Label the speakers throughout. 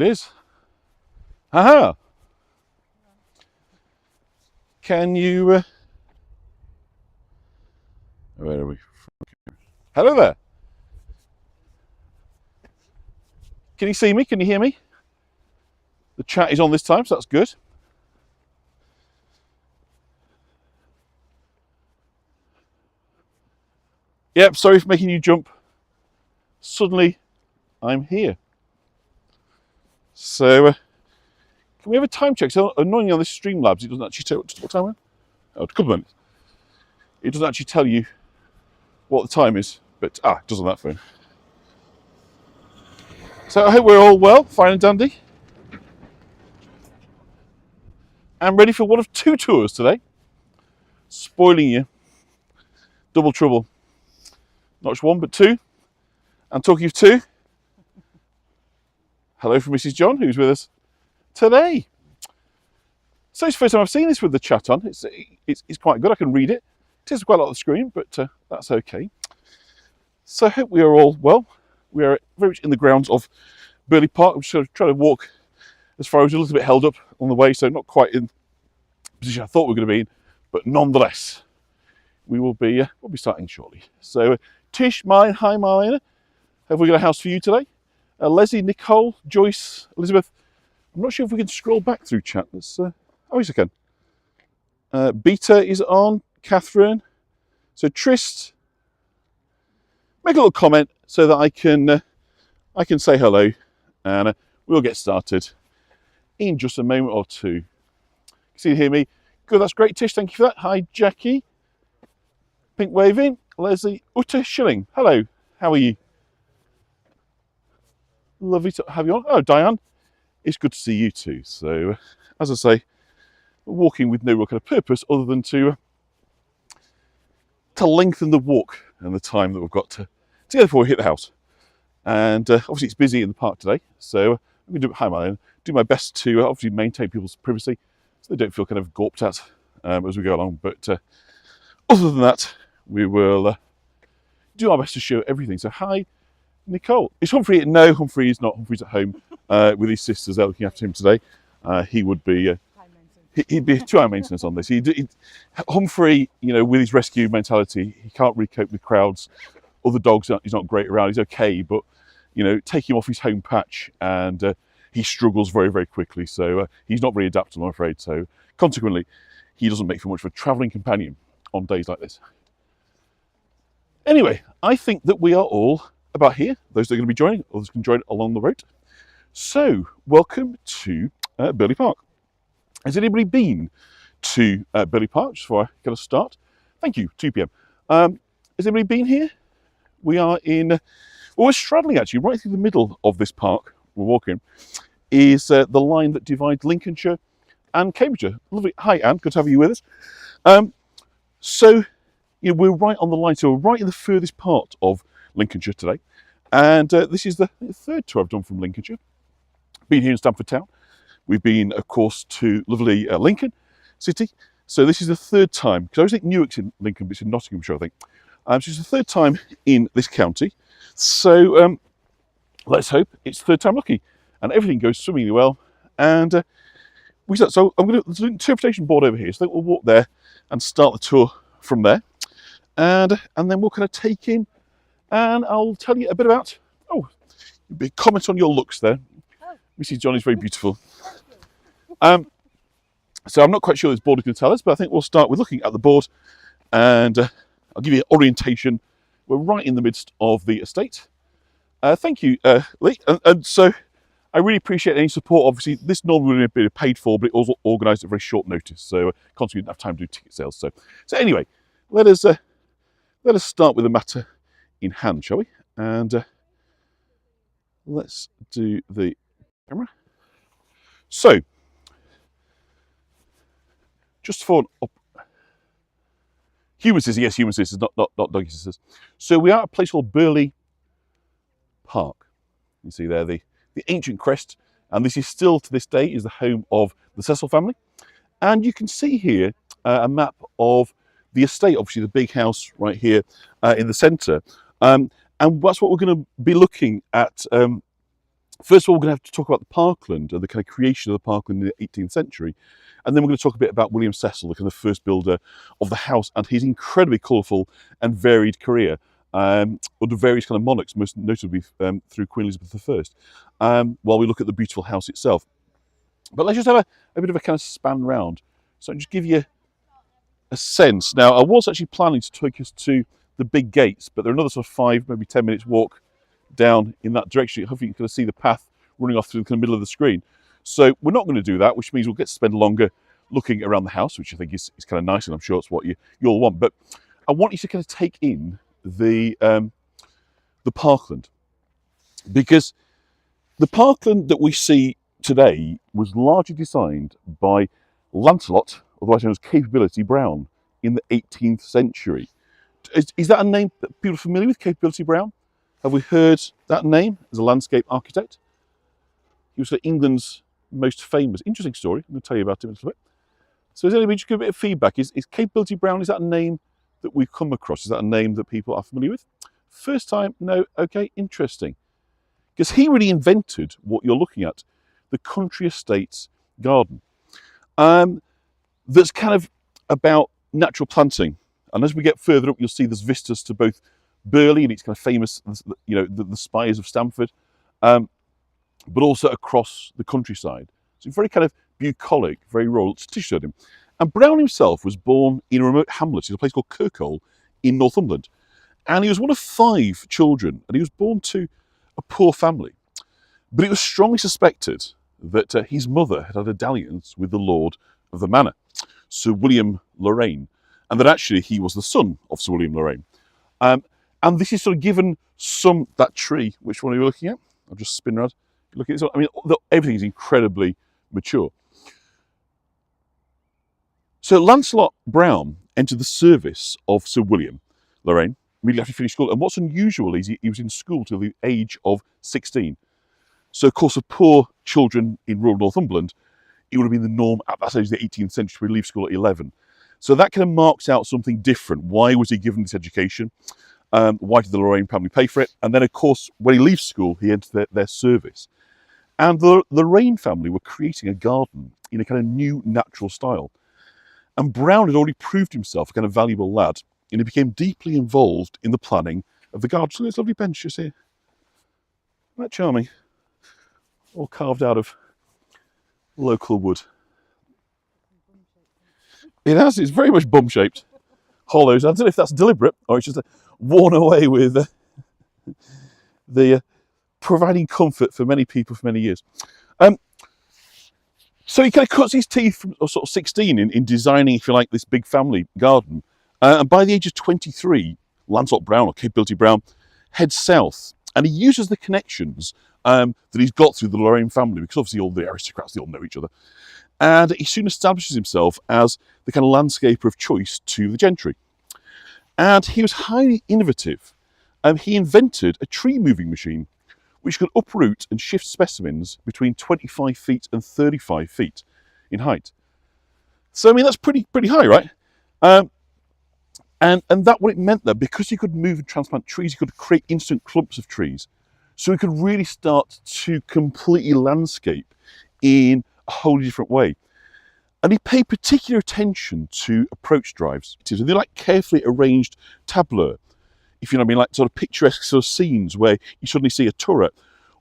Speaker 1: It is. Aha! Can you... where are we? Hello there. Can you see me? Can you hear me? The chat is on this time, so that's good. Yep, sorry for making you jump. Suddenly, I'm here. So, can we have a time check? So, annoyingly on this Streamlabs, it doesn't actually tell what time we're on. Oh, a couple of minutes. It doesn't actually tell you what the time is, but it does on that phone. So I hope we're all well, fine and dandy. And ready for one of two tours today. Spoiling you. Double trouble. Not just one, but two. And talking of two, hello from Mrs. John, who's with us today. So it's the first time I've seen this with the chat on. It's quite good. I can read it. It takes quite a lot of the screen, but that's okay. So I hope we are all well. We are very much in the grounds of Burghley Park. I'm just trying to walk as far as a little bit held up on the way, so not quite in the position I thought we were going to be in, but nonetheless, we'll be starting shortly. So Tish, mine, hi Marlena. Have we got a house for you today? Leslie, Nicole, Joyce, Elizabeth. I'm not sure if we can scroll back through chat. Let's, oh yes I can. Beta is on, Catherine. So Trist, make a little comment so that I can say hello, and we'll get started in just a moment or two. See you hear me? Good, that's great, Tish. Thank you for that. Hi, Jackie. Pink waving. Leslie, Uta Schilling. Hello. How are you? Lovely to have you on. Oh, Diane. It's good to see you too. So, as I say, walking with no real kind of purpose other than to lengthen the walk and the time that we've got to get before we hit the house. And obviously it's busy in the park today, so I'm going to do my best to obviously maintain people's privacy so they don't feel kind of gawped at as we go along. But other than that, we will do our best to show everything. So hi, Nicole. Is Humphrey? No, Humphrey is not. Humphrey's at home with his sisters. They're looking after him today. He would be... he'd be too high maintenance on this. Humphrey, you know, with his rescue mentality, he can't really cope with crowds. Other dogs, he's not great around. He's okay, but you know, take him off his home patch, and he struggles very, very quickly. So he's not very adaptable, I'm afraid. So consequently, he doesn't make for much of a travelling companion on days like this. Anyway, I think that we are all about here. Those that are going to be joining, others can join along the road. So welcome to Burghley Park. Has anybody been to Burghley Park? Just before I kind of start. Thank you, 2 p.m. Has anybody been here? We are in, well, we're straddling actually, right through the middle of this park, we're walking, is the line that divides Lincolnshire and Cambridgeshire. Lovely. Hi, Anne, good to have you with us. So, you know, we're right on the line, so we're right in the furthest part of Lincolnshire today. And this is the third tour I've done from Lincolnshire. Been here in Stamford Town. We've been, of course, to lovely Lincoln City. So this is the third time, because I always think Newark's in Lincoln, but it's in Nottinghamshire, I think. So it's the third time in this county. So let's hope it's third time lucky. And everything goes swimmingly well. And we start, so I'm going to, there's an interpretation board over here. So I think we'll walk there and start the tour from there. And then we'll kind of take in, and I'll tell you a bit about, a big comment on your looks there. Mrs. John is very beautiful. So I'm not quite sure this board is going to tell us, but I think we'll start with looking at the board, and I'll give you an orientation. We're right in the midst of the estate. Thank you, Lee. And so I really appreciate any support. Obviously, this normally would have been paid for, but it also organised at very short notice, so consequently didn't have time to do ticket sales. So anyway, let us start with the matter in hand, shall we? And let's do the camera. So, just for human sisters, yes, human sisters, not doggy sisters. So we are at a place called Burghley Park. You see there the ancient crest, and this is still to this day is the home of the Cecil family. And you can see here a map of the estate, obviously the big house right here in the centre. And that's what we're going to be looking at First of all, we're going to have to talk about the parkland and the kind of creation of the parkland in the 18th century. And then we're going to talk a bit about William Cecil, the kind of first builder of the house, and his incredibly colourful and varied career under various kind of monarchs, most notably through Queen Elizabeth I, while we look at the beautiful house itself. But let's just have a bit of a kind of span round. So I'll just give you a sense. Now, I was actually planning to take us to the big gates, but they're another sort of 5, maybe 10 minutes walk down in that direction. Hopefully you can kind of see the path running off through the middle of the screen. So we're not going to do that, which means we'll get to spend longer looking around the house, which I think is kind of nice, and I'm sure it's what you all want. But I want you to kind of take in the parkland, because the parkland that we see today was largely designed by Lancelot, otherwise known as Capability Brown, in the 18th century. Is that a name that people are familiar with, Capability Brown? Have we heard that name as a landscape architect? He was England's most famous. Interesting story. I'm going to tell you about him in a little bit. So is anybody just give a bit of feedback? Is Capability Brown, is that a name that we've come across? Is that a name that people are familiar with? First time? No? Okay, interesting. Because he really invented what you're looking at, the country estates garden. That's kind of about natural planting. And as we get further up, you'll see there's vistas to both Burghley and its kind of famous, you know, the spires of Stamford, but also across the countryside. So very kind of bucolic, very rural. It's t-shirt him. And Brown himself was born in a remote hamlet in a place called Kirkole in Northumberland. And he was one of 5 children, and he was born to a poor family. But it was strongly suspected that his mother had a dalliance with the lord of the manor, Sir William Lorraine, and that actually he was the son of Sir William Lorraine. And this is sort of given that tree, which one are you looking at? I'll just spin around. Look at this. I mean, everything is incredibly mature. So Lancelot Brown entered the service of Sir William Lorraine immediately after he finished school. And what's unusual is he was in school till the age of 16. So, of course, for poor children in rural Northumberland, it would have been the norm at that age of the 18th century to leave school at 11. So that kind of marks out something different. Why was he given this education? Why did the Lorraine family pay for it? And then, of course, when he leaves school, he enters their service. And the Lorraine family were creating a garden in a kind of new natural style. And Brown had already proved himself a kind of valuable lad, and he became deeply involved in the planning of the garden. So there's a lovely bench just here. Isn't that charming? All carved out of local wood. It's very much bum-shaped. Hollows. I don't know if that's deliberate or it's just worn away with the providing comfort for many people for many years. So he kind of cuts his teeth from sort of 16 in designing, if you like, this big family garden. And by the age of 23, Lancelot Brown, or Capability Brown, heads south. And he uses the connections that he's got through the Lorraine family, because obviously all the aristocrats, they all know each other. And he soon establishes himself as the kind of landscaper of choice to the gentry. And he was highly innovative. He invented a tree moving machine which could uproot and shift specimens between 25 feet and 35 feet in height. So, I mean, that's pretty high, right? And that what it meant that because he could move and transplant trees, he could create instant clumps of trees. So he could really start to completely landscape in a wholly different way. And he paid particular attention to approach drives. So they're like carefully arranged tableaux, if you know what I mean, like sort of picturesque sort of scenes where you suddenly see a turret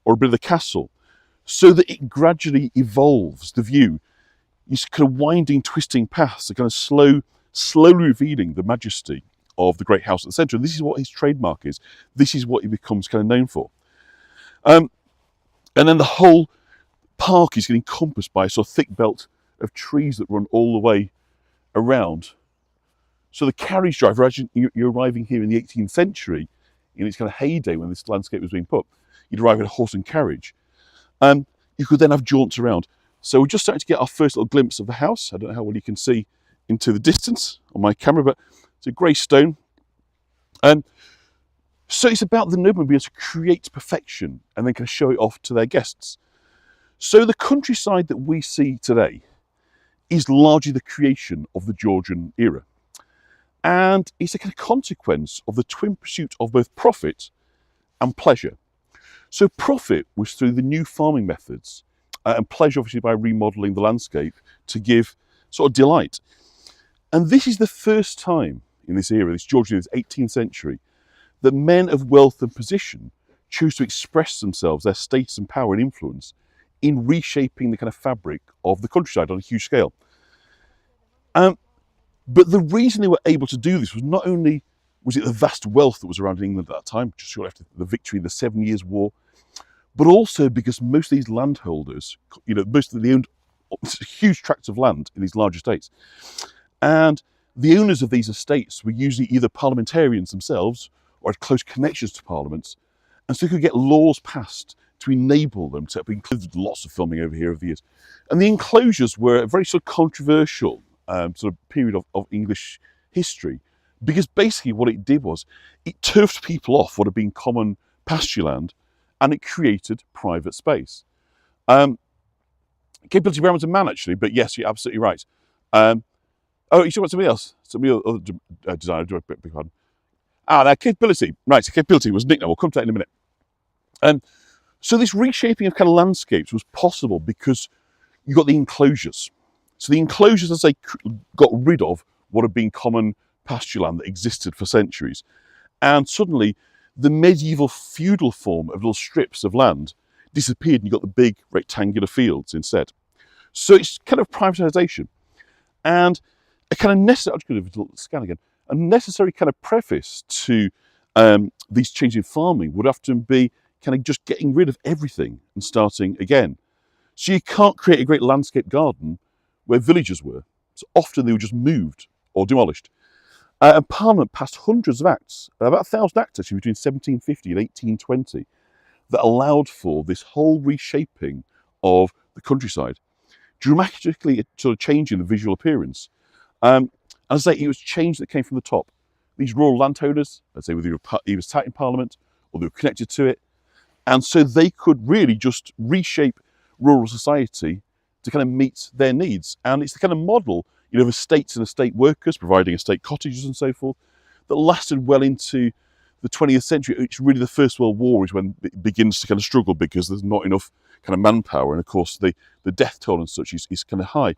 Speaker 1: or a bit of the castle, so that it gradually evolves the view. These kind of winding, twisting paths are kind of slowly revealing the majesty of the great house at the centre. And this is what his trademark is. This is what he becomes kind of known for. And then the whole park is getting encompassed by a sort of thick belt of trees that run all the way around. So the carriage drive, you're arriving here in the 18th century, in its kind of heyday when this landscape was being put, you'd arrive in a horse and carriage. You could then have jaunts around. So we're just starting to get our first little glimpse of the house. I don't know how well you can see into the distance on my camera, but it's a grey stone. So it's about the nobleman being able to create perfection and then kind of show it off to their guests. So the countryside that we see today is largely the creation of the Georgian era. And it's a kind of consequence of the twin pursuit of both profit and pleasure. So profit was through the new farming methods, and pleasure obviously by remodelling the landscape to give sort of delight. And this is the first time in this era, this Georgian, this 18th century, that men of wealth and position choose to express themselves, their status and power and influence, in reshaping the kind of fabric of the countryside on a huge scale. But the reason they were able to do this was not only was it the vast wealth that was around in England at that time, just shortly after the victory in the 7 Years' War, but also because most of these landholders, most of them owned huge tracts of land in these large estates. And the owners of these estates were usually either parliamentarians themselves or had close connections to parliaments, and so they could get laws passed to enable them to include lots of filming over here over the years. And the enclosures were a very sort of controversial sort of period of English history, because basically what it did was it turfed people off what had been common pasture land, and it created private space. Capability of man, actually, but yes, you're absolutely right. Oh, you talking about somebody else? Somebody other designer, beg pardon. Now capability. Right, so capability was a nickname. We'll come to that in a minute. So this reshaping of kind of landscapes was possible because you got the enclosures. So the enclosures, as they got rid of what had been common pasture land that existed for centuries, and suddenly the medieval feudal form of little strips of land disappeared, and you got the big rectangular fields instead. So it's kind of privatisation, and a kind of necessary. I'll just go to the scan again. A necessary kind of preface to these changes in farming would often be kind of just getting rid of everything and starting again. So you can't create a great landscape garden where villages were. So often they were just moved or demolished. And Parliament passed hundreds of acts, about 1,000 acts actually, between 1750 and 1820, that allowed for this whole reshaping of the countryside, dramatically sort of changing the visual appearance. As I say, it was change that came from the top. These rural landowners, let's say, whether he was sat in Parliament or they were connected to it, and so they could really just reshape rural society to kind of meet their needs. And it's the kind of model, of estates and estate workers providing estate cottages and so forth, that lasted well into the 20th century. It's really the First World War is when it begins to kind of struggle because there's not enough kind of manpower, and of course the death toll and such is kind of high.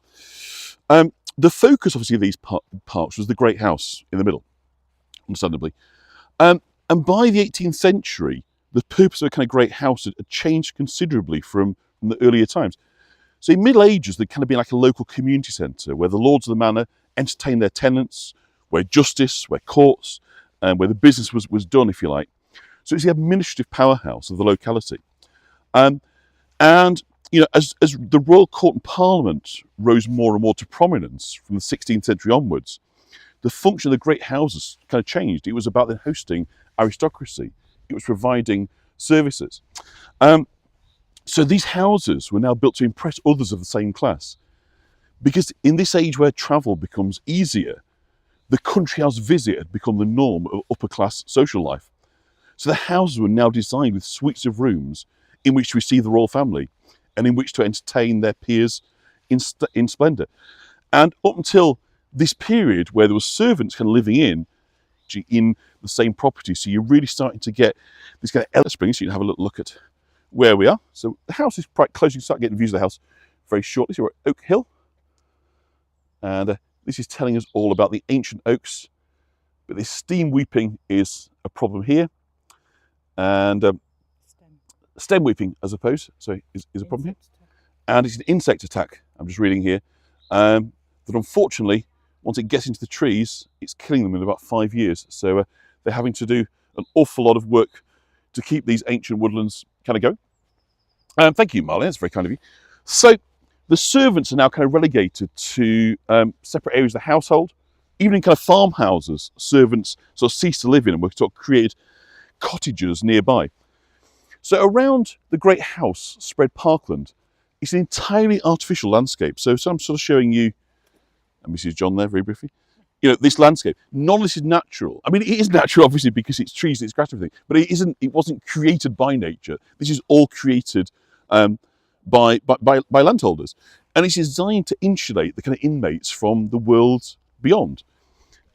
Speaker 1: The focus, obviously, of these parks was the Great House in the middle, understandably. And by the 18th century, the purpose of a kind of great house had changed considerably from the earlier times. So in Middle Ages, there'd kind of been like a local community centre where the lords of the manor entertained their tenants, where justice, where courts, and where the business was done, if you like. So it's the administrative powerhouse of the locality. And as the royal court and parliament rose more and more to prominence from the 16th century onwards, the function of the great houses kind of changed. It was about then hosting aristocracy. It was providing services. So these houses were now built to impress others of the same class. Because in this age where travel becomes easier, the country house visit had become the norm of upper class social life. So the houses were now designed with suites of rooms in which to receive the royal family and in which to entertain their peers in splendour. And up until this period where there were servants kind of living in the same property, so you're really starting to get this kind of element spring. So you can have a look at where we are. So the house is quite close. You can start getting views of the house very shortly. So we're at Oak Hill, and this is telling us all about the ancient oaks. But this steam weeping is a problem here, and stem weeping, as opposed, so is a problem here, and it's an insect attack. I'm just reading here that unfortunately, once it gets into the trees, it's killing them in about 5 years. So they're having to do an awful lot of work to keep these ancient woodlands kind of going. Thank you, Marlene, that's very kind of you. So the servants are now kind of relegated to separate areas of the household. Even in kind of farmhouses, servants sort of cease to live in and were sort of created cottages nearby. So around the great house spread parkland. It's an entirely artificial landscape. So I'm sort of showing you, and Mrs. John there very briefly, this landscape. None of this is natural. I mean, it is natural, obviously, because it's trees, it's grass, everything, but it wasn't created by nature. This is all created by landholders. And it's designed to insulate the kind of inmates from the world beyond.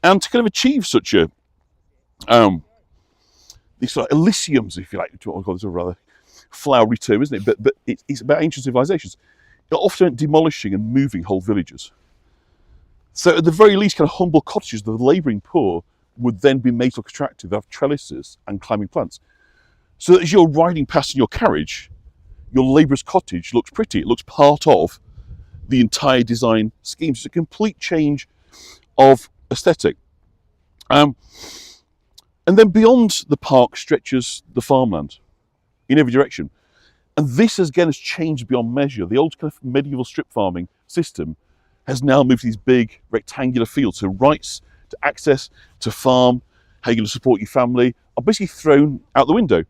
Speaker 1: And to kind of achieve such a, these sort of elysiums, if you like, to call this, or rather, flowery term, isn't it? But it's about ancient civilizations. It often demolishing and moving whole villages. So at the very least, kind of humble cottages, the labouring poor would then be made to look attractive. They have trellises and climbing plants. So that as you're riding past in your carriage, your labourer's cottage looks pretty. It looks part of the entire design scheme. It's a complete change of aesthetic. And then beyond the park stretches the farmland in every direction. And this, again, has changed beyond measure. The old kind of medieval strip farming system has now moved to these big rectangular fields. So rights to access to farm, how you're going to support your family, are basically thrown out the window.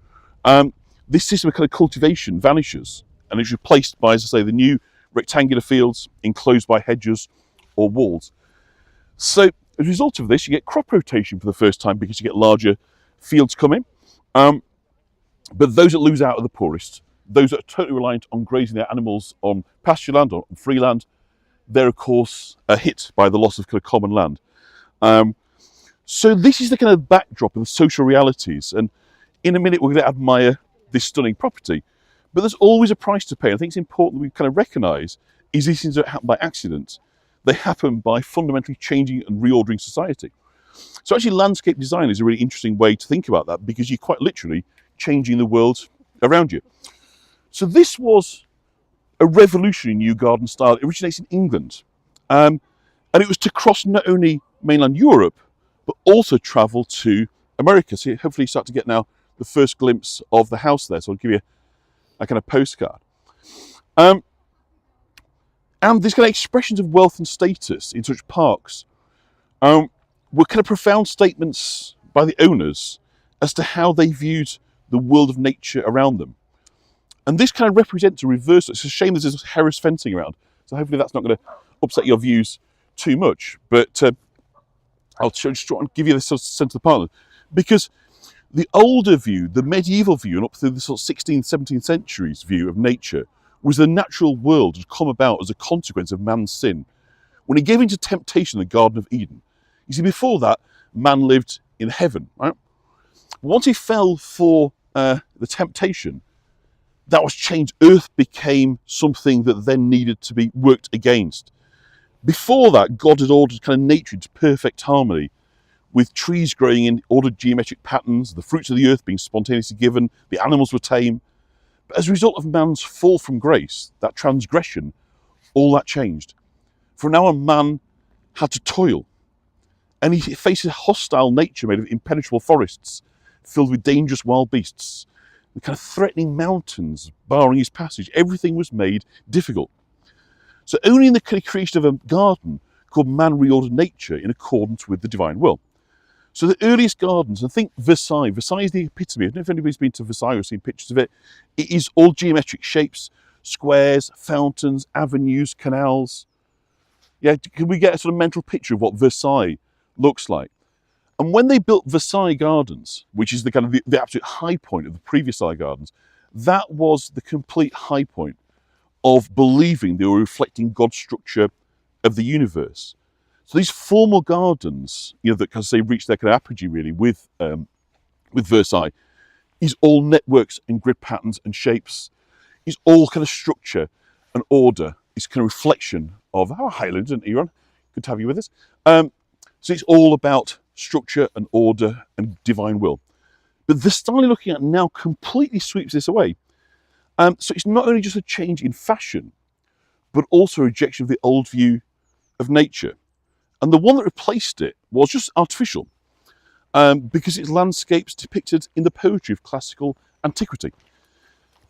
Speaker 1: This system of kind of cultivation vanishes and is replaced by, as I say, the new rectangular fields enclosed by hedges or walls. So as a result of this, you get crop rotation for the first time because you get larger fields coming. But those that lose out are the poorest. Those that are totally reliant on grazing their animals on pasture land or on free land, they're of course hit by the loss of kind of common land. So this is the kind of backdrop of the social realities. And in a minute, we're going to admire this stunning property. But there's always a price to pay. I think it's important that we kind of recognise is these things don't happen by accident. They happen by fundamentally changing and reordering society. So actually landscape design is a really interesting way to think about that because you're quite literally changing the world around you. So this was a revolution in new garden style. It originates in England. And it was to cross not only mainland Europe, but also travel to America. So hopefully you start to get now the first glimpse of the house there. So I'll give you a kind of postcard. And these kind of expressions of wealth and status in such parks were kind of profound statements by the owners as to how they viewed the world of nature around them. And this kind of represents a reversal. It's a shame there's this Harris fencing around. So hopefully that's not going to upset your views too much. But I'll just try and give you this sort of sense of the parliament. Because the older view, the medieval view, and up through the sort of 16th, 17th centuries view of nature, was the natural world had come about as a consequence of man's sin. When he gave into temptation in the Garden of Eden. You see, before that, man lived in heaven, right? Once he fell for the temptation, that was changed. Earth became something that then needed to be worked against. Before that, God had ordered kind of nature into perfect harmony, with trees growing in ordered geometric patterns, the fruits of the earth being spontaneously given, the animals were tame. But as a result of man's fall from grace, that transgression, all that changed. For now, a man had to toil, and he faces a hostile nature made of impenetrable forests, filled with dangerous wild beasts, the kind of threatening mountains barring his passage. Everything was made difficult. So only in the creation of a garden could man reorder nature in accordance with the divine will. So the earliest gardens, and think Versailles. Versailles is the epitome. I don't know if anybody's been to Versailles or seen pictures of it. It is all geometric shapes, squares, fountains, avenues, canals. Yeah, can we get a sort of mental picture of what Versailles looks like? And when they built Versailles Gardens, which is the kind of the absolute high point of the previous Versailles Gardens, that was the complete high point of believing they were reflecting God's structure of the universe. So these formal gardens, you know, that because they reached their kind of apogee really with Versailles, is all networks and grid patterns and shapes. Is all kind of structure and order. It's kind of reflection of our Highlands and Iran. Good to have you with us. So it's all about structure and order and divine will. But the style you're looking at now completely sweeps this away. So it's not only just a change in fashion, but also a rejection of the old view of nature. And the one that replaced it was just artificial, because it's landscapes depicted in the poetry of classical antiquity.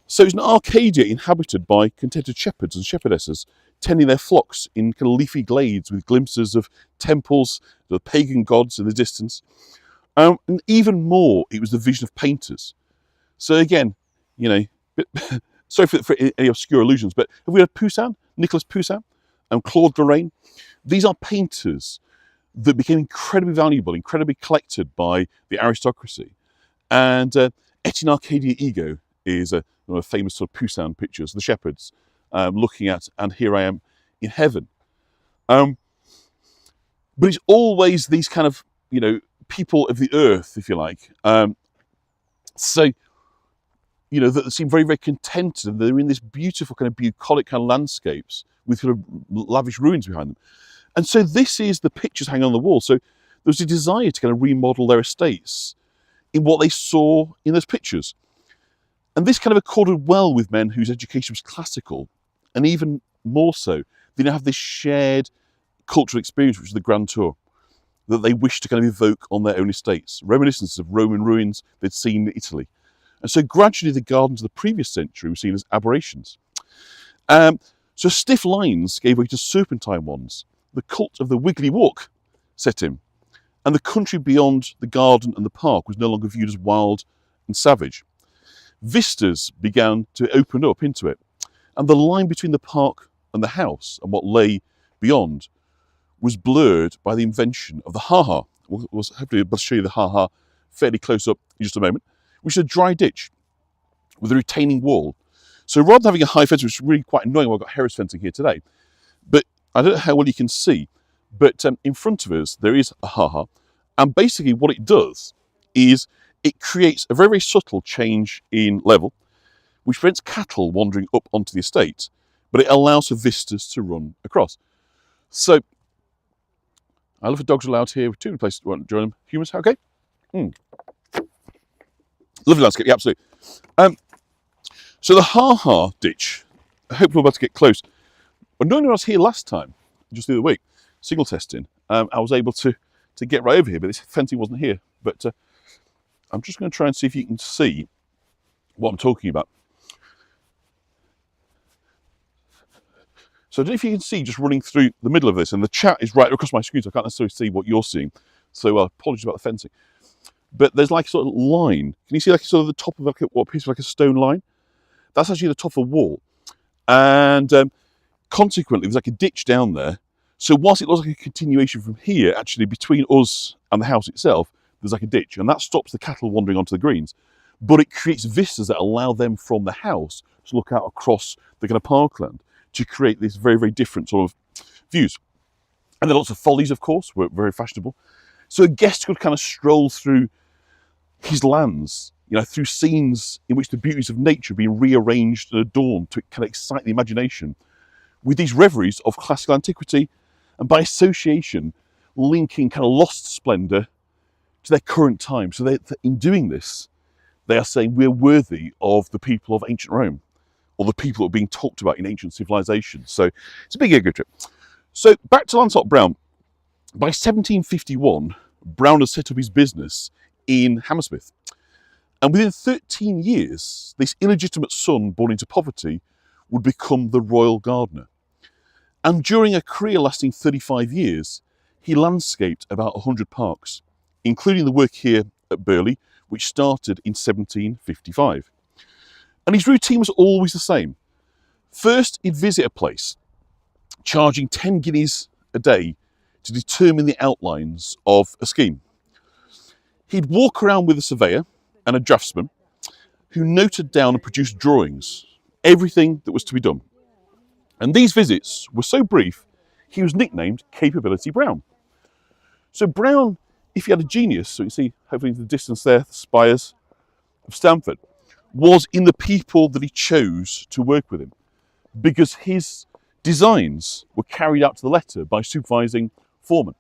Speaker 1: So it's an Arcadia inhabited by contented shepherds and shepherdesses, tending their flocks in kind of leafy glades with glimpses of temples, the pagan gods in the distance. And even more, it was the vision of painters. So again, you know, sorry for any obscure allusions, but have we had Poussin, Nicolas Poussin, and Claude Lorraine? These are painters that became incredibly valuable, incredibly collected by the aristocracy. And Et in Arcadia Ego is one of the famous sort of Poussin pictures, the shepherds looking at, and here I am in heaven. But it's always these kind of, you know, people of the earth, if you like. So you know, that seem very, very contented, and they're in this beautiful kind of bucolic kind of landscapes with kind of lavish ruins behind them. And so this is the pictures hanging on the wall. So there's a desire to kind of remodel their estates in what they saw in those pictures. And this kind of accorded well with men whose education was classical, and even more so, they now have this shared cultural experience, which is the Grand Tour, that they wish to kind of evoke on their own estates, reminiscences of Roman ruins they'd seen in Italy. And so gradually the gardens of the previous century were seen as aberrations. So stiff lines gave way to serpentine ones. The cult of the wiggly walk set in, and the country beyond the garden and the park was no longer viewed as wild and savage. Vistas began to open up into it, and the line between the park and the house and what lay beyond was blurred by the invention of the ha-ha. We'll hopefully able to show you the ha-ha fairly close up in just a moment, which is a dry ditch with a retaining wall. So rather than having a high fence, which is really quite annoying, I've got Harris fencing here today, but I don't know how well you can see, but in front of us there is a ha-ha, and basically what it does is it creates a very, very subtle change in level, which prevents cattle wandering up onto the estate, but it allows for vistas to run across. So I love the dogs allowed here with 2 places to join them. Humans, okay? Lovely landscape, yeah, absolutely. So the ha-ha ditch, I hope we're about to get close. When I was here last time, just the other week, signal testing, I was able to get right over here, but this fencing wasn't here. But I'm just going to try and see if you can see what I'm talking about. So I don't know if you can see just running through the middle of this, and the chat is right across my screen, so I can't necessarily see what you're seeing. So apologies about the fencing. But there's like a sort of line. Can you see like sort of the top of like what appears like a stone line? That's actually the top of a wall. And consequently, there's like a ditch down there. So whilst it looks like a continuation from here, actually between us and the house itself, there's like a ditch, and that stops the cattle wandering onto the greens. But it creates vistas that allow them from the house to look out across the kind of parkland to create this very, very different sort of views. And there are lots of follies, of course, were very fashionable. So a guest could kind of stroll through his lands, you know, through scenes in which the beauties of nature are being rearranged and adorned to kind of excite the imagination with these reveries of classical antiquity, and by association linking kind of lost splendour to their current time. So in doing this, they are saying we're worthy of the people of ancient Rome, or the people that are being talked about in ancient civilizations. So it's a big ego trip. So back to Lancelot Brown. By 1751, Brown had set up his business in Hammersmith. And within 13 years, this illegitimate son born into poverty would become the royal gardener. And during a career lasting 35 years, he landscaped about 100 parks, including the work here at Burghley, which started in 1755. And his routine was always the same. First, he'd visit a place, charging 10 guineas a day to determine the outlines of a scheme. He'd walk around with a surveyor and a draftsman who noted down and produced drawings, everything that was to be done. And these visits were so brief, he was nicknamed Capability Brown. So Brown, if he had a genius, so you see hopefully in the distance there, the spires of Stamford, was in the people that he chose to work with him, because his designs were carried out to the letter by supervising foremen.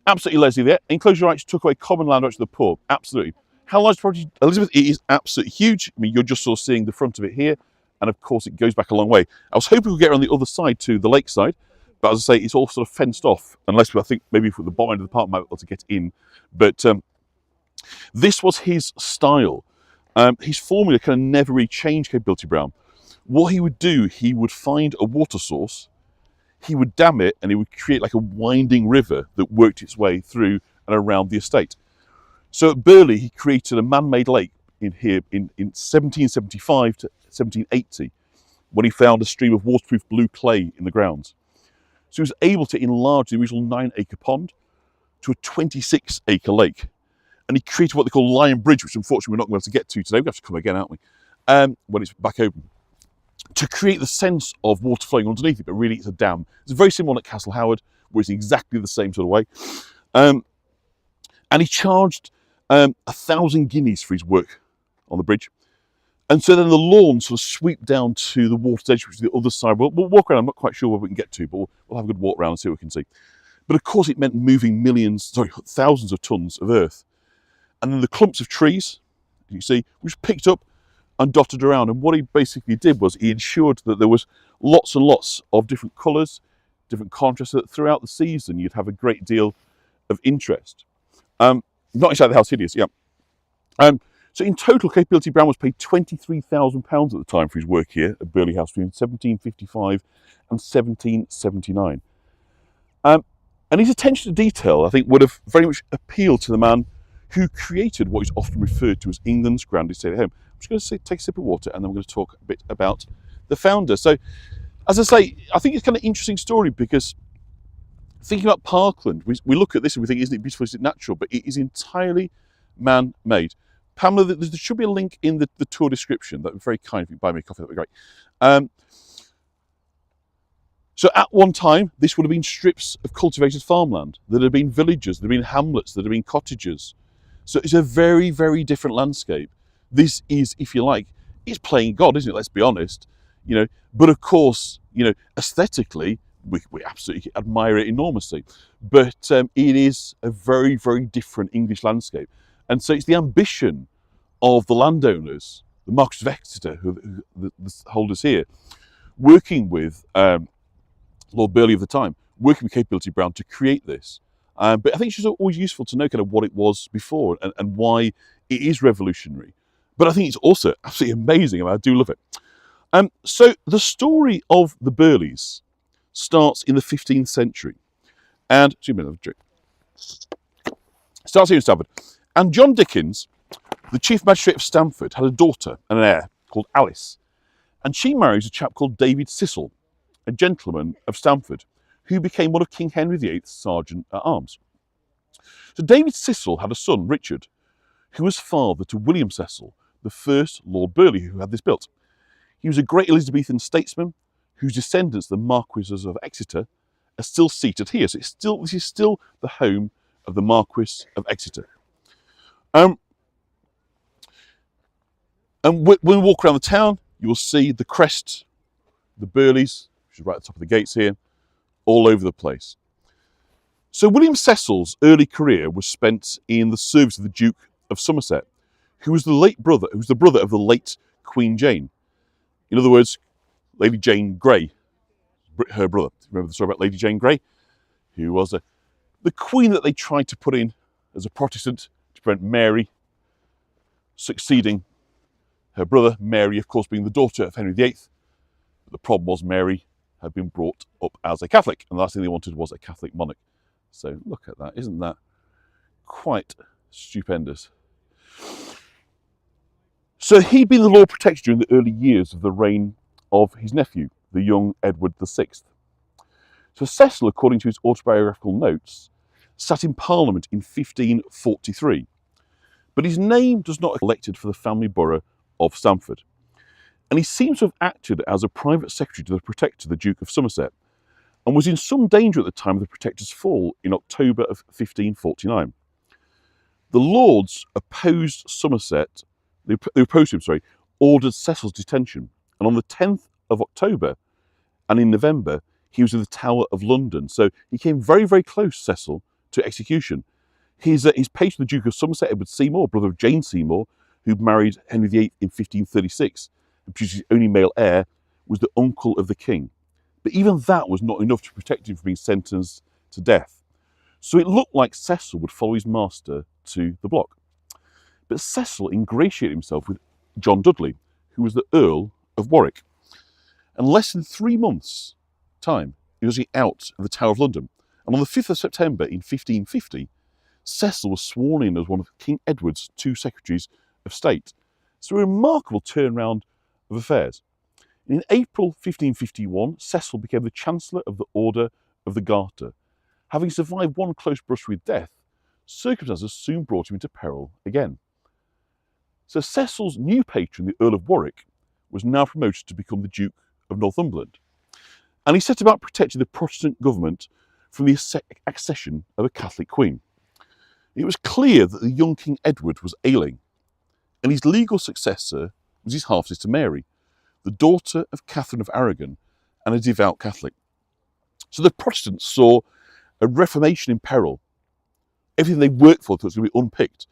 Speaker 1: Absolutely lazy there. Enclosure rights took away common land rights to the poor. Absolutely. How large is the property, Elizabeth? It is absolutely huge. I mean, you're just sort of seeing the front of it here, and of course it goes back a long way. I was hoping we'd get on the other side to the lakeside, but as I say, it's all sort of fenced off, unless I think maybe if the bottom end of the park might be able to get in. But this was his style. His formula kind of never really changed, Capability Brown. What he would do, he would find a water source, he would dam it, and he would create like a winding river that worked its way through and around the estate. So at Burghley, he created a man-made lake in here in 1775 to 1780, when he found a stream of waterproof blue clay in the grounds. So he was able to enlarge the original 9-acre pond to a 26-acre lake. And he created what they call Lion Bridge, which unfortunately we're not going to be able to get to today. We have to come again, aren't we? When it's back open, to create the sense of water flowing underneath it, but really it's a dam. It's very similar at Castle Howard, where it's exactly the same sort of way. And he charged 1,000 guineas for his work on the bridge. And so then the lawn sort of sweep down to the water's edge, which is the other side. We'll walk around. I'm not quite sure where we can get to, but we'll have a good walk around and see what we can see. But of course, it meant moving thousands of tons of earth. And then the clumps of trees, you see, was picked up and dotted around. And what he basically did was he ensured that there was lots and lots of different colours, different contrasts, so that throughout the season you'd have a great deal of interest. Not inside the house, hideous, yeah. So in total, Capability Brown was paid £23,000 at the time for his work here at Burghley House between 1755 and 1779. And his attention to detail, I think, would have very much appealed to the man who created what is often referred to as England's grandest stay at home. I'm just going to take a sip of water and then we're going to talk a bit about the founder. So, as I say, I think it's kind of an interesting story because thinking about Parkland, we look at this and we think, isn't it beautiful, is it natural? But it is entirely man-made. Pamela, there should be a link in the tour description. That would be very kind. If you buy me a coffee, that would be great. So at one time, this would have been strips of cultivated farmland. There had been villages, there had been hamlets, there had been cottages. So it's a very, very different landscape. This is, if you like, it's playing God, isn't it? Let's be honest. But of course, aesthetically, we absolutely admire it enormously. But it is a very, very different English landscape. And so it's the ambition of the landowners, the Marquess of Exeter, who the holders here, working with Lord Burghley of the time, working with Capability Brown to create this. But I think it's just always useful to know kind of what it was before and why it is revolutionary. But I think it's also absolutely amazing. I do love it. So the story of the Burghleys starts in the 15th century. And, starts here in Stamford. And John Dickens, the Chief Magistrate of Stamford, had a daughter and an heir called Alice. And she marries a chap called David Cecil, a gentleman of Stamford, who became one of King Henry VIII's sergeant-at-arms. So David Cecil had a son, Richard, who was father to William Cecil, the first Lord Burghley who had this built. He was a great Elizabethan statesman whose descendants, the Marquesses of Exeter, are still seated here. So this is still the home of the Marquess of Exeter. And when we walk around the town, you will see the crest, the Burghleys, which is right at the top of the gates here, all over the place. So William Cecil's early career was spent in the service of the Duke of Somerset, who was the brother of the late Queen Jane. In other words, Lady Jane Grey, her brother. Remember the story about Lady Jane Grey, who was the queen that they tried to put in as a Protestant to prevent Mary succeeding her brother, Mary, of course, being the daughter of Henry VIII. But the problem was Mary had been brought up as a Catholic, and the last thing they wanted was a Catholic monarch. So look at that. Isn't that quite stupendous? So he'd been the Lord Protector during the early years of the reign of his nephew, the young Edward VI. So Cecil, according to his autobiographical notes, sat in Parliament in 1543, but his name does not elected for the family borough of Stamford. And he seems to have acted as a private secretary to the Protector, the Duke of Somerset, and was in some danger at the time of the Protector's fall in October of 1549. The Lords opposed ordered Cecil's detention, and on the 10th of October and in November, he was in the Tower of London. So he came very, very close, Cecil, to execution. His patron, the Duke of Somerset, Edward Seymour, brother of Jane Seymour, who married Henry VIII in 1536, and produced his only male heir, was the uncle of the king. But even that was not enough to protect him from being sentenced to death. So it looked like Cecil would follow his master to the block. But Cecil ingratiated himself with John Dudley, who was the Earl of Warwick. And less than 3 months' time, he was out of the Tower of London. And on the 5th of September in 1550, Cecil was sworn in as one of King Edward's 2 secretaries of state. So a remarkable turnaround of affairs. In April 1551, Cecil became the Chancellor of the Order of the Garter. Having survived one close brush with death, circumstances soon brought him into peril again. So Cecil's new patron, the Earl of Warwick, was now promoted to become the Duke of Northumberland. And he set about protecting the Protestant government from the accession of a Catholic queen. It was clear that the young King Edward was ailing, and his legal successor was his half-sister Mary, the daughter of Catherine of Aragon and a devout Catholic. So the Protestants saw a Reformation in peril. Everything they worked for was going to be unpicked.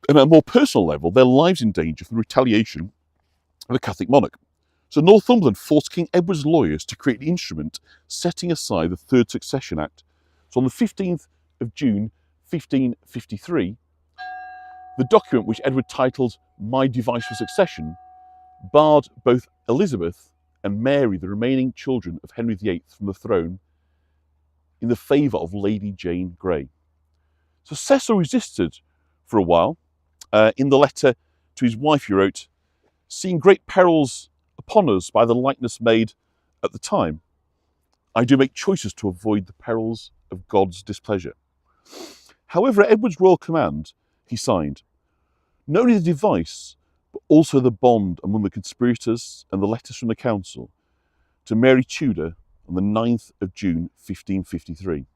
Speaker 1: And at a more personal level, their lives in danger from the retaliation of a Catholic monarch. So Northumberland forced King Edward's lawyers to create the instrument setting aside the Third Succession Act. So on the 15th of June 1553, the document, which Edward titled My Device for Succession, barred both Elizabeth and Mary, the remaining children of Henry VIII, from the throne in the favour of Lady Jane Grey. So Cecil resisted for a while. In the letter to his wife he wrote, "Seeing great perils upon us by the likeness made at the time, I do make choices to avoid the perils of God's displeasure." However, at Edward's royal command, he signed not only the device, but also the bond among the conspirators and the letters from the council to Mary Tudor on the 9th of June 1553.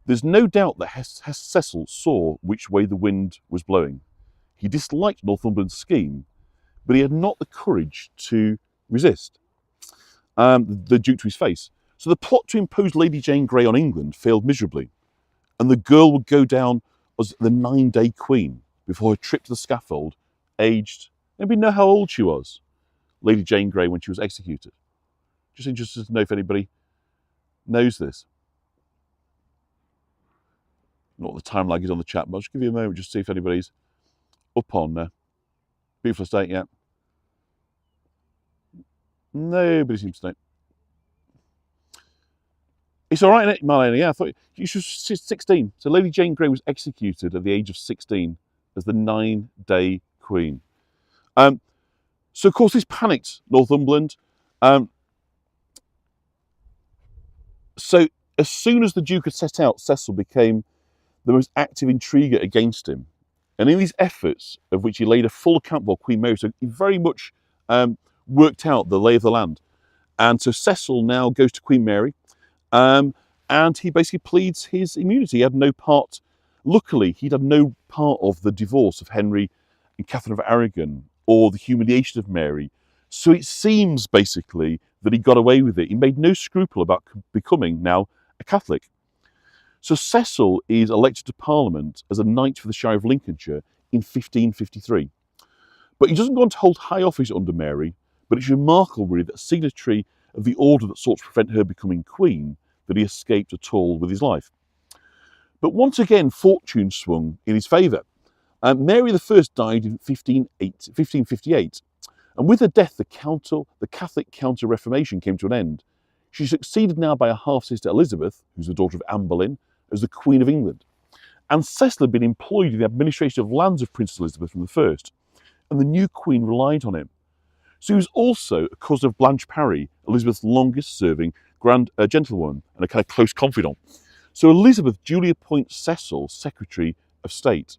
Speaker 1: There's no doubt that Cecil saw which way the wind was blowing. He disliked Northumberland's scheme, but he had not the courage to resist the Duke to his face. So the plot to impose Lady Jane Grey on England failed miserably, and the girl would go down as the 9-day queen before her trip to the scaffold, aged, anybody know how old she was, Lady Jane Grey, when she was executed? Just interested to know if anybody knows this. Not what the time lag is on the chat, but I'll just give you a moment just to see if anybody's up on Beautiful Estate yet. Nobody seems to know. It's all right, isn't it, Marlena? Yeah, I thought she was 16. So Lady Jane Grey was executed at the age of 16 as the 9-day queen. So, of course, this panicked Northumberland. So as soon as the Duke had set out, Cecil became the most active intriguer against him. And in these efforts, of which he laid a full account for Queen Mary, so he very much worked out the lay of the land. And so Cecil now goes to Queen Mary, and he basically pleads his immunity. He had no part, luckily, he'd had no part of the divorce of Henry and Catherine of Aragon or the humiliation of Mary. So it seems basically that he got away with it. He made no scruple about becoming now a Catholic. So Cecil is elected to Parliament as a knight for the Shire of Lincolnshire in 1553. But he doesn't go on to hold high office under Mary, but it's remarkable really that a signatory of the order that sought to prevent her becoming queen, that he escaped at all with his life. But once again, fortune swung in his favour. Mary I died in 1558, and with her death, the Catholic Counter-Reformation came to an end. She's succeeded now by a half-sister Elizabeth, who's the daughter of Anne Boleyn, as the Queen of England. And Cecil had been employed in the administration of lands of Princess Elizabeth I, and the new Queen relied on him. So he was also a cousin of Blanche Parry, Elizabeth's longest-serving gentlewoman and a kind of close confidant. So Elizabeth duly appoints Cecil Secretary of State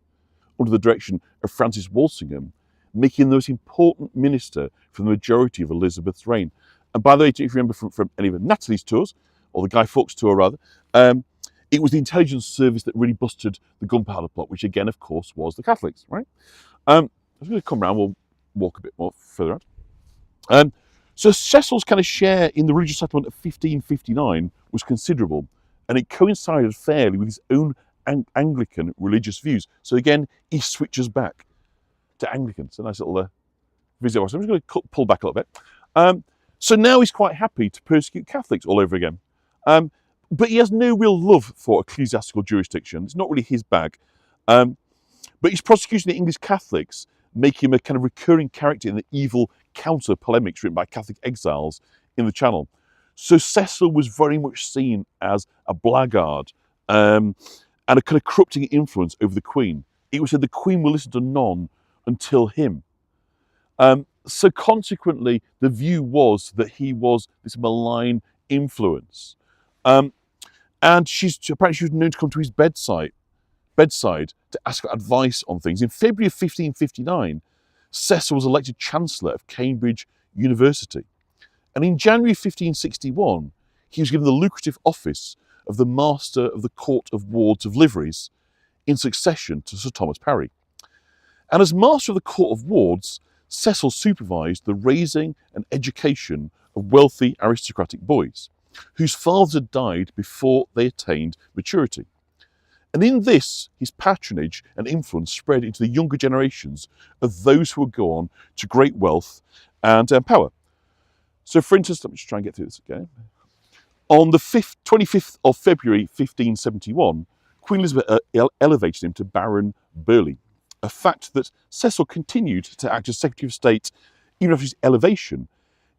Speaker 1: under the direction of Francis Walsingham, making him the most important minister for the majority of Elizabeth's reign. And by the way, if you remember from any of Natalie's tours, or the Guy Fawkes tour rather, it was the intelligence service that really busted the gunpowder plot, which again, of course, was the Catholics, right? I'm going to come around, we'll walk a bit more further out. So Cecil's kind of share in the religious settlement of 1559 was considerable, and it coincided fairly with his own Anglican religious views. So again, he switches back to Anglican. It's a nice little visit. So I'm just going to pull back a little bit. So now he's quite happy to persecute Catholics all over again. But he has no real love for ecclesiastical jurisdiction. It's not really his bag. But his prosecution of English Catholics make him a kind of recurring character in the evil counter polemics written by Catholic exiles in the Channel. So Cecil was very much seen as a blackguard and a kind of corrupting influence over the Queen. It was said the Queen will listen to none until him. So consequently, the view was that he was this malign influence. And apparently she was known to come to his bedside to ask for advice on things. In February of 1559, Cecil was elected Chancellor of Cambridge University. And in January 1561, he was given the lucrative office of the Master of the Court of Wards of Liveries in succession to Sir Thomas Parry. And as Master of the Court of Wards, Cecil supervised the raising and education of wealthy aristocratic boys, whose fathers had died before they attained maturity. And in this, his patronage and influence spread into the younger generations of those who would go on to great wealth and power. So, for instance, let me just try and get through this again. On the 25th of February 1571, Queen Elizabeth elevated him to Baron Burghley, a fact that Cecil continued to act as Secretary of State even after his elevation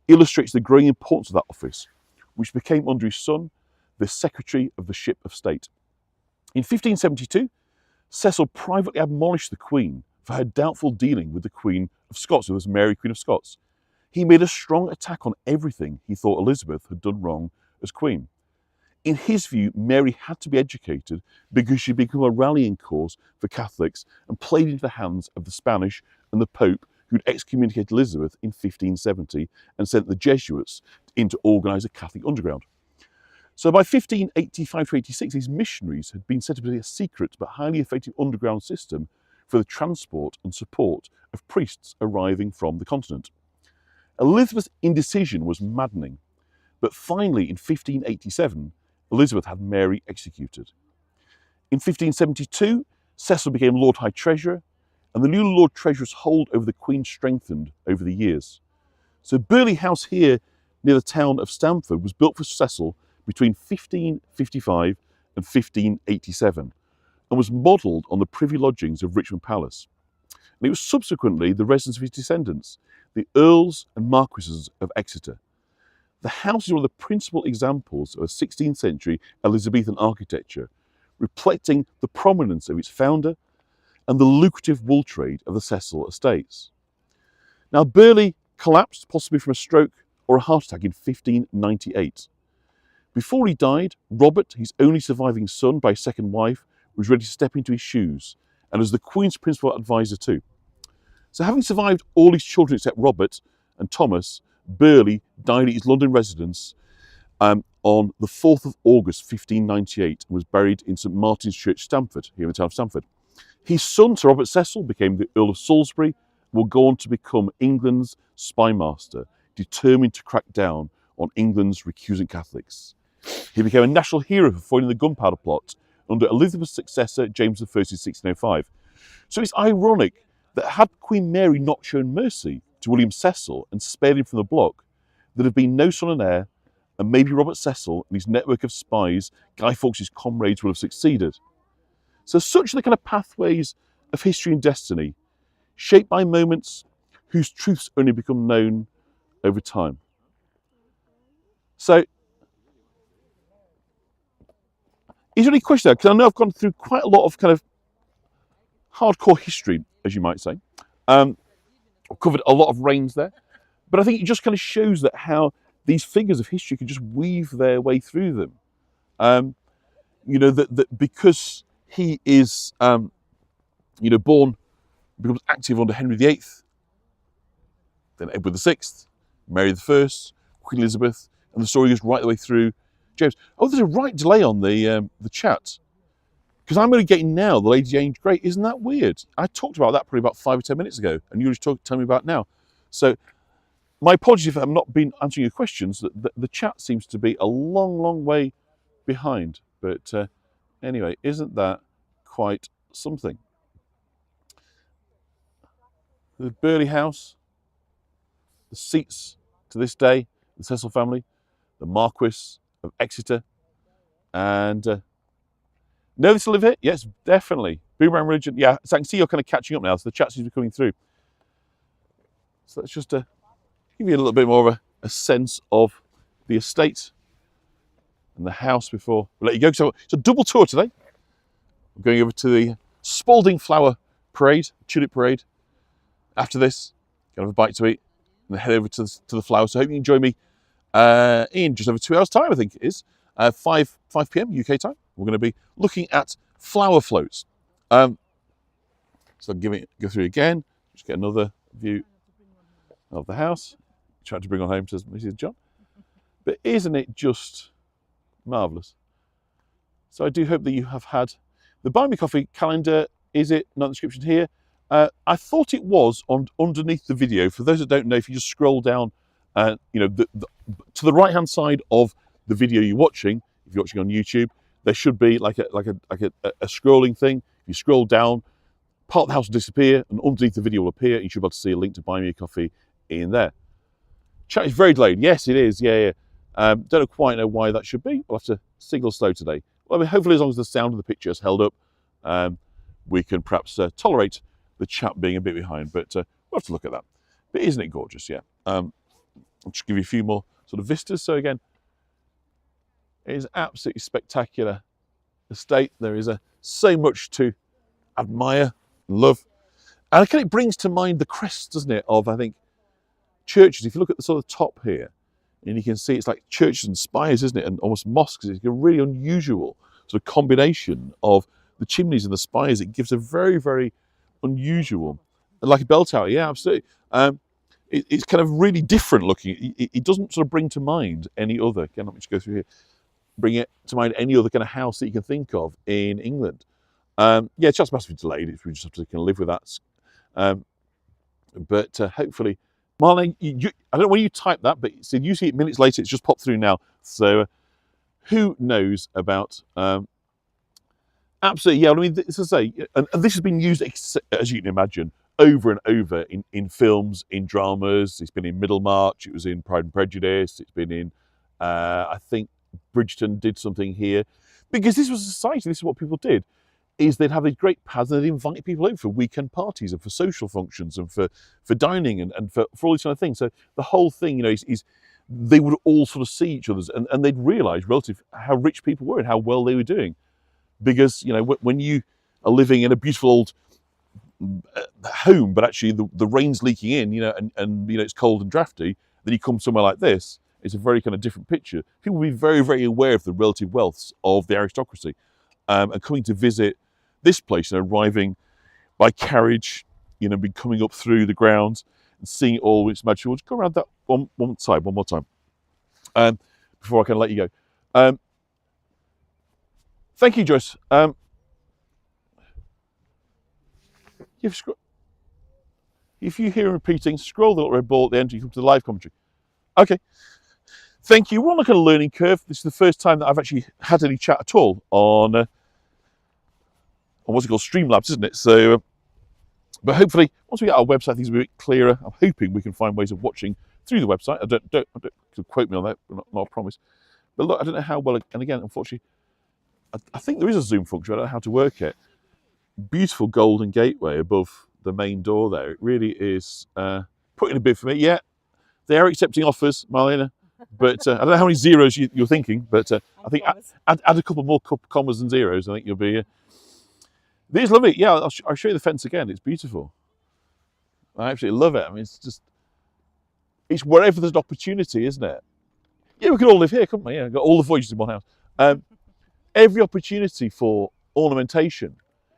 Speaker 1: illustrates the growing importance of that office, which became under his son the Secretary of the Ship of State. In 1572, Cecil privately admonished the Queen for her doubtful dealing with the Queen of Scots, who was Mary, Queen of Scots. He made a strong attack on everything he thought Elizabeth had done wrong as Queen. In his view, Mary had to be educated because she'd become a rallying cause for Catholics and played into the hands of the Spanish and the Pope, who'd excommunicated Elizabeth in 1570 and sent the Jesuits in to organise a Catholic underground. So by 1585-86, these missionaries had been set up as a secret but highly effective underground system for the transport and support of priests arriving from the continent. Elizabeth's indecision was maddening, but finally in 1587, Elizabeth had Mary executed. In 1572, Cecil became Lord High Treasurer, and the new Lord Treasurer's hold over the Queen strengthened over the years. So Burghley House here near the town of Stamford was built for Cecil between 1555 and 1587 and was modelled on the privy lodgings of Richmond Palace. And it was subsequently the residence of his descendants, the Earls and Marquesses of Exeter. The house is one of the principal examples of a 16th century Elizabethan architecture, reflecting the prominence of its founder and the lucrative wool trade of the Cecil estates. Now, Burghley collapsed, possibly from a stroke or a heart attack, in 1598. Before he died, Robert, his only surviving son by his second wife, was ready to step into his shoes, and as the Queen's principal advisor too. So having survived all his children except Robert and Thomas, Burghley died at his London residence on the 4th of August 1598 and was buried in St Martin's Church, Stamford, here in the town of Stamford. His son, Sir Robert Cecil, became the Earl of Salisbury and will go on to become England's spymaster, determined to crack down on England's recusant Catholics. He became a national hero for foiling the gunpowder plot under Elizabeth's successor, James I, in 1605. So it's ironic that had Queen Mary not shown mercy to William Cecil and spared him from the block, there'd have been no son and heir, and maybe Robert Cecil and his network of spies, Guy Fawkes's comrades, would have succeeded. So such are the kind of pathways of history and destiny, shaped by moments whose truths only become known over time. So, is there any question there? Because I know I've gone through quite a lot of kind of hardcore history, as you might say. I've covered a lot of reigns there. But I think it just kind of shows that how these figures of history can just weave their way through them. You know, that because he is, born, becomes active under Henry VIII, then Edward VI, Mary I, Queen Elizabeth, and the story goes right the way through James. Oh, there's a right delay on the chat, because I'm only getting now the Lady Jane Grey. Isn't that weird? I talked about that probably about 5 or 10 minutes ago, and you're just telling me about it now. So my apologies if I've not been answering your questions. The chat seems to be a long, long way behind. But anyway, isn't that quite something? The Burghley House, the seats to this day, the Cecil family, the Marquis of Exeter, and know they still live here? Yes, definitely. Boomerang Religion, yeah. So I can see you're kind of catching up now, so the chat seems to be coming through. So let's just give you a little bit more of a sense of the estate and the house before we let you go. So it's a double tour today. We're going over to the Spalding Flower Parade, Tulip Parade. After this, gonna have a bite to eat and then head over to the flowers. So I hope you can join me in just over 2 hours' time, I think it is, 5 p.m. UK time. We're going to be looking at flower floats. So I'll go through again, just get another view of the house. Trying to bring on home, says Mrs. John. But isn't it just marvellous? So I do hope that you have had the Buy Me Coffee calendar. Is it? Not in the description here. I thought it was underneath the video. For those that don't know, if you just scroll down, to the right hand side of the video you're watching, if you're watching on YouTube, there should be like a scrolling thing. If you scroll down, part of the house will disappear, and underneath the video will appear. And you should be able to see a link to buy me a coffee in there. Chat is very delayed. Yes, it is. Yeah. Don't quite know why that should be. We'll have to signal slow today. Well, I mean, hopefully, as long as the sound of the picture is held up, we can perhaps tolerate the chat being a bit behind. But we'll have to look at that. But isn't it gorgeous? Yeah. I'll just give you a few more sort of vistas. So again, it is absolutely spectacular estate. There is so much to admire, love, and again, it brings to mind the crest, doesn't it, of, I think, churches. If you look at the sort of top here, and you can see it's like churches and spires, isn't it, and almost mosques. It's a really unusual sort of combination of the chimneys and the spires. It gives a very, very unusual, like a bell tower. Yeah, absolutely. It's kind of really different looking. It doesn't sort of bring to mind any other. Again, let me just go through here. Bring it to mind any other kind of house that you can think of in England. Yeah, it's just massively delayed. We just have to kind of live with that. But hopefully, Marlene, I don't know when you type that, but you see it minutes later. It's just popped through now. So who knows about? Absolutely, yeah. I mean, as I say, and this has been used, as you can imagine, over and over in films, in dramas. It's been in Middlemarch. It was in Pride and Prejudice. It's been in, I think, Bridgerton did something here, because this was a society. This is what people did. Is they'd have these great pads and they'd invite people over for weekend parties and for social functions and for dining and for all these kind of things. So the whole thing, is they would all sort of see each other's and they'd realise relative how rich people were and how well they were doing. Because, when you are living in a beautiful old home, but actually the rain's leaking in, and it's cold and drafty, then you come somewhere like this, it's a very kind of different picture. People will be very, very aware of the relative wealths of the aristocracy. And coming to visit this place, arriving by carriage, be coming up through the grounds and seeing it all. It's magical. We'll just go around that one more time, before I can let you go. Thank you, Joyce. If you hear repeating, scroll the little red ball at the end. You come to the live commentary. Okay. Thank you. We're on a kind of learning curve. This is the first time that I've actually had any chat at all on what's it called, Streamlabs, isn't it? So, but hopefully, once we get our website, things will be a bit clearer. I'm hoping we can find ways of watching through the website. I don't quote me on that, but not a promise. But look, I don't know how well. And again, unfortunately, I think there is a zoom function. I don't know how to work it. Beautiful golden gateway above the main door there. It really is putting a bid for me. Yeah, they are accepting offers, Marlena. But I don't know how many zeros you're thinking, but I think add a couple more commas and zeros. I think you'll be. This is lovely. Yeah, I'll show you the fence again. It's beautiful. I absolutely love it. I mean, it's wherever there's an opportunity, isn't it? Yeah, we could all live here, couldn't we? Yeah, got all the voyages in one house. Every opportunity for ornamentation.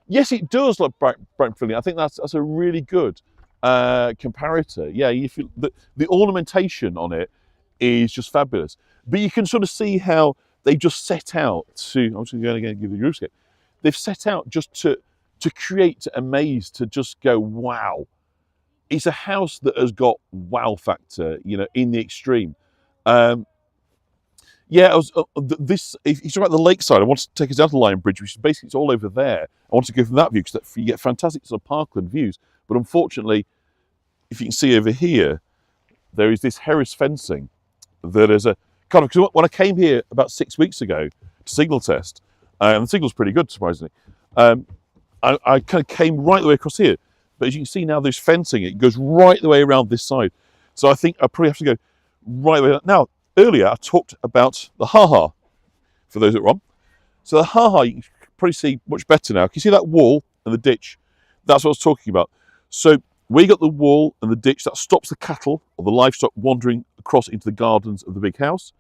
Speaker 1: Yes, it does look bright and brilliant. I think that's a really good comparator. Yeah, the ornamentation on it is just fabulous. But you can sort of see how they just set out to. I'm just going to give you the roofscape. They've set out just to create a maze, to just go, wow. It's a house that has got wow factor, in the extreme. Yeah, if you talk about the lakeside, I want to take us down to the Lion Bridge, which is basically it's all over there. I want to go from that view because you get fantastic sort of parkland views. But unfortunately, if you can see over here, there is this Harris fencing that is a kind of, because when I came here about 6 weeks ago to signal test, and the signal's pretty good, surprisingly, I kind of came right the way across here. But as you can see now, there's fencing. It goes right the way around this side. So I think I probably have to go right the way. Now, earlier I talked about the ha-ha, for those that were on. So the ha-ha, you can probably see much better now. Can you see that wall and the ditch? That's what I was talking about. So where you got the wall and the ditch, that stops the cattle or the livestock wandering across into the gardens of the big house.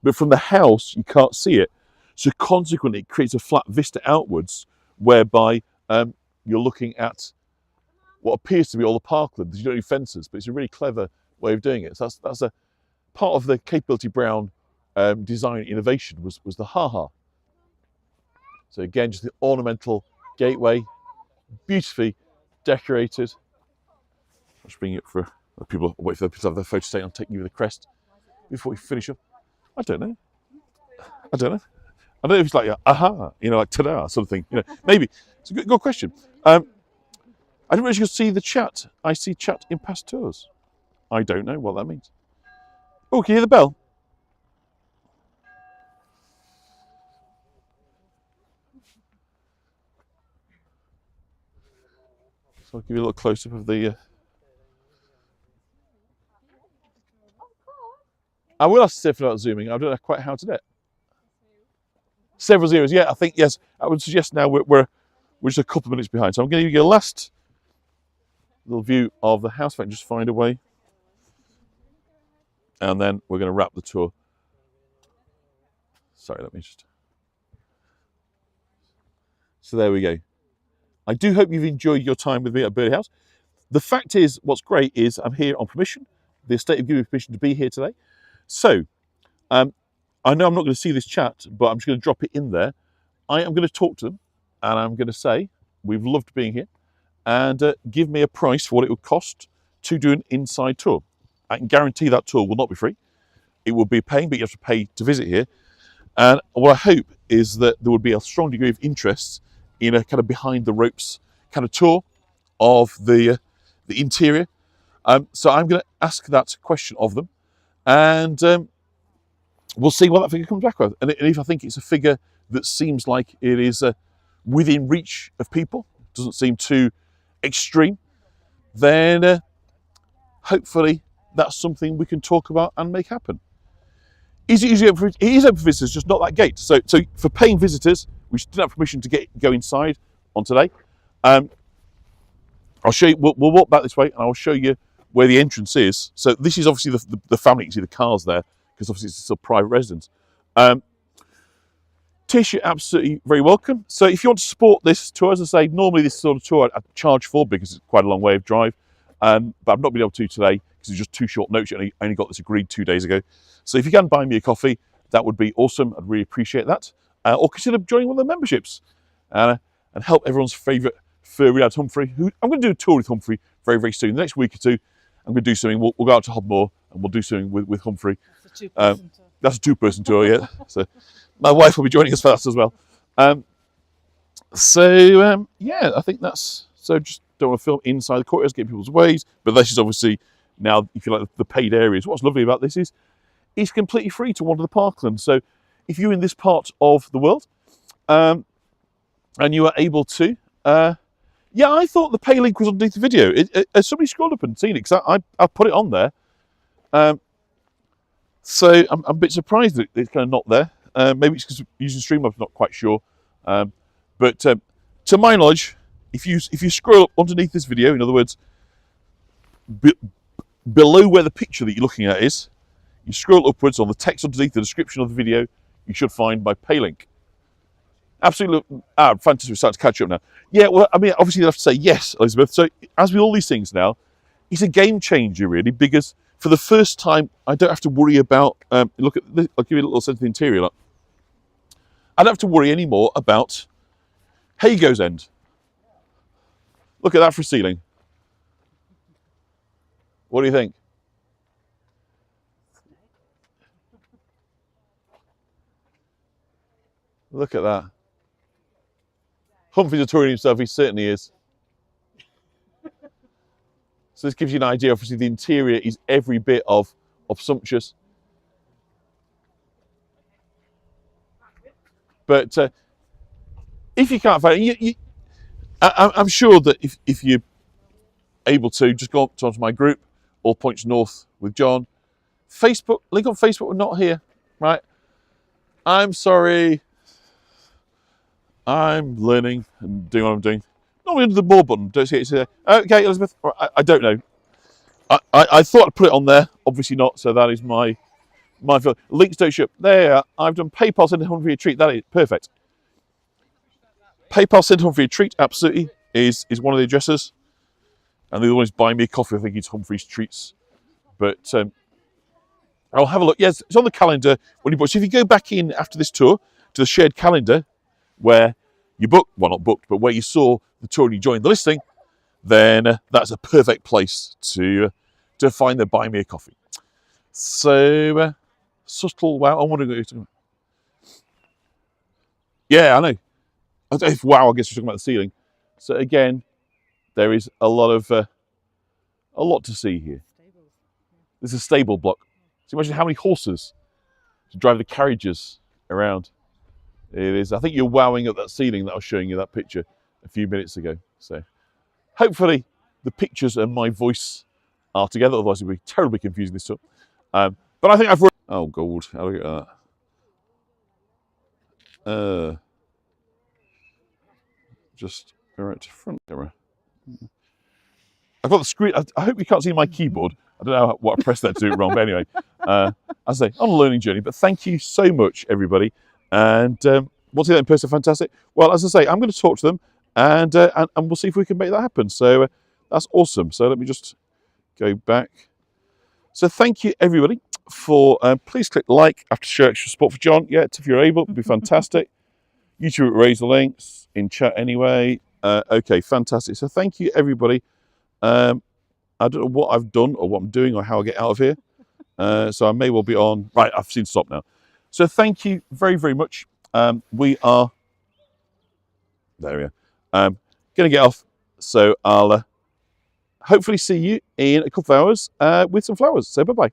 Speaker 1: But from the house, you can't see it. So consequently, it creates a flat vista outwards, whereby you're looking at what appears to be all the parkland. You don't need fences, but it's a really clever way of doing it. So that's a part of the Capability Brown design innovation was the ha-ha. So again, just the ornamental gateway, beautifully decorated. I'll just bring it for the people, wait for the people to have their photo taken. I'm taking you with the crest before we finish up. I don't know. I don't know. I don't know if it's like, aha, you know, like ta-da sort of thing. You know, maybe. It's a good question. I didn't really see the chat. I see chat in past tours. I don't know what that means. Oh, can you hear the bell? So I'll give you a little close-up of the... I will ask Steph about zooming. I don't know quite how to do it. Several zeros, yeah, I think, yes. I would suggest now we're just a couple of minutes behind. So I'm going to give you a last little view of the house, if I can just find a way. And then we're going to wrap the tour. Sorry, let me just... So there we go. I do hope you've enjoyed your time with me at Burghley House. The fact is, what's great is I'm here on permission. The estate have given me permission to be here today. So, I know I'm not going to see this chat, but I'm just going to drop it in there. I am going to talk to them, and I'm going to say, we've loved being here, and give me a price for what it would cost to do an inside tour. I can guarantee that tour will not be free. It will be paying, but you have to pay to visit here. And what I hope is that there would be a strong degree of interest in a kind of behind the ropes kind of tour of the interior. So I'm going to ask that question of them, and we'll see what that figure comes back with. And if I think it's a figure that seems like it is within reach of people, doesn't seem too extreme, then hopefully that's something we can talk about and make happen. Is it usually open for, it is open for visitors, just not that gate. So for paying visitors, we didn't have permission to go inside on today. I'll show you, we'll walk back this way and I'll show you where the entrance is. So this is obviously the family, you can see the cars there, because obviously it's still private residence. Tish, you're absolutely very welcome. So if you want to support this tour, as I say, normally this sort of tour I'd charge for because it's quite a long way of drive. But I've not been able to today because it's just too short notice. I only got this agreed 2 days ago. So if you can buy me a coffee, that would be awesome. I'd really appreciate that. Or consider joining one of the memberships and help everyone's favourite furry lad, Humphrey. I'm going to do a tour with Humphrey very, very soon. The next week or two, I'm going to do something. We'll go out to Hobmore and we'll do something with Humphrey.
Speaker 2: That's a two-person tour.
Speaker 1: That's a two-person tour, yeah. So my wife will be joining us for that as well. Yeah, I think that's... So just don't want to film inside the courtyards, get people's ways. But this is obviously now, if you like, the paid areas. What's lovely about this is it's completely free to wander the parkland. So if you're in this part of the world and you are able to... yeah, I thought the pay link was underneath the video. Has somebody scrolled up and seen it? Because I put it on there. So I'm a bit surprised that it's kind of not there. Maybe it's because using Stream, I'm not quite sure. But to my knowledge, if you scroll up underneath this video, in other words, below where the picture that you're looking at is, you scroll upwards on the text underneath the description of the video, you should find my pay link. Absolutely, fantastic, we're starting to catch up now. Yeah, well, I mean, obviously you have to say yes, Elizabeth. So as with all these things now, it's a game changer really, because for the first time, I don't have to worry about, look at this, I'll give you a little sense of the interior. Look. I don't have to worry anymore about Hago's End. Look at that for a ceiling. What do you think? Look at that. Humphrey's a touring himself, he certainly is. So this gives you an idea, obviously the interior is every bit of sumptuous. But if you can't find it, I'm sure that if you're able to, just go up to my group, All Points North with John. Facebook, link on Facebook, we're not here, right? I'm sorry. I'm learning and doing what I'm doing. Normally under the more button, don't see it there. Okay, Elizabeth, I don't know. I thought I'd put it on there, obviously not, so that is my links don't show up. There, I've done PayPal, send Humphrey a treat, that is perfect. PayPal, send Humphrey a treat, absolutely, is one of the addresses. And the other one is buy me a coffee, I think it's Humphrey's Treats. But I'll have a look. Yes, it's on the calendar when you book. So if you go back in after this tour to the shared calendar, where you booked, well not booked, but where you saw the tour and you joined the listing, then that's a perfect place to find the Buy Me a Coffee. So subtle. Wow, I want to go. Yeah, I know. Wow, I guess we're talking about the ceiling. So again, there is a lot to see here. This is a stable block. So imagine how many horses to drive the carriages around. It is. I think you're wowing at that ceiling that I was showing you that picture a few minutes ago. So hopefully the pictures and my voice are together. Otherwise, it would be terribly confusing this time. But I think I've. Oh God! How do I get that? Just direct front camera. I've got the screen. I hope you can't see my keyboard. I don't know what I pressed there to do it wrong, but anyway, as I say, on a learning journey. But thank you so much, everybody. And we'll see that in person. Fantastic. Well, as I say, I'm going to talk to them, and we'll see if we can make that happen. So that's awesome. So let me just go back. So thank you, everybody, for please click like after show extra support for John. Yeah, if you're able, it'd be fantastic. YouTube raise the links in chat anyway. Okay, fantastic. So thank you, everybody. I don't know what I've done or what I'm doing or how I get out of here. So I may well be on. Right, I've seen stop now. So thank you very, very much. We are. There we are. Going to get off. So I'll hopefully see you in a couple of hours with some flowers. So bye-bye.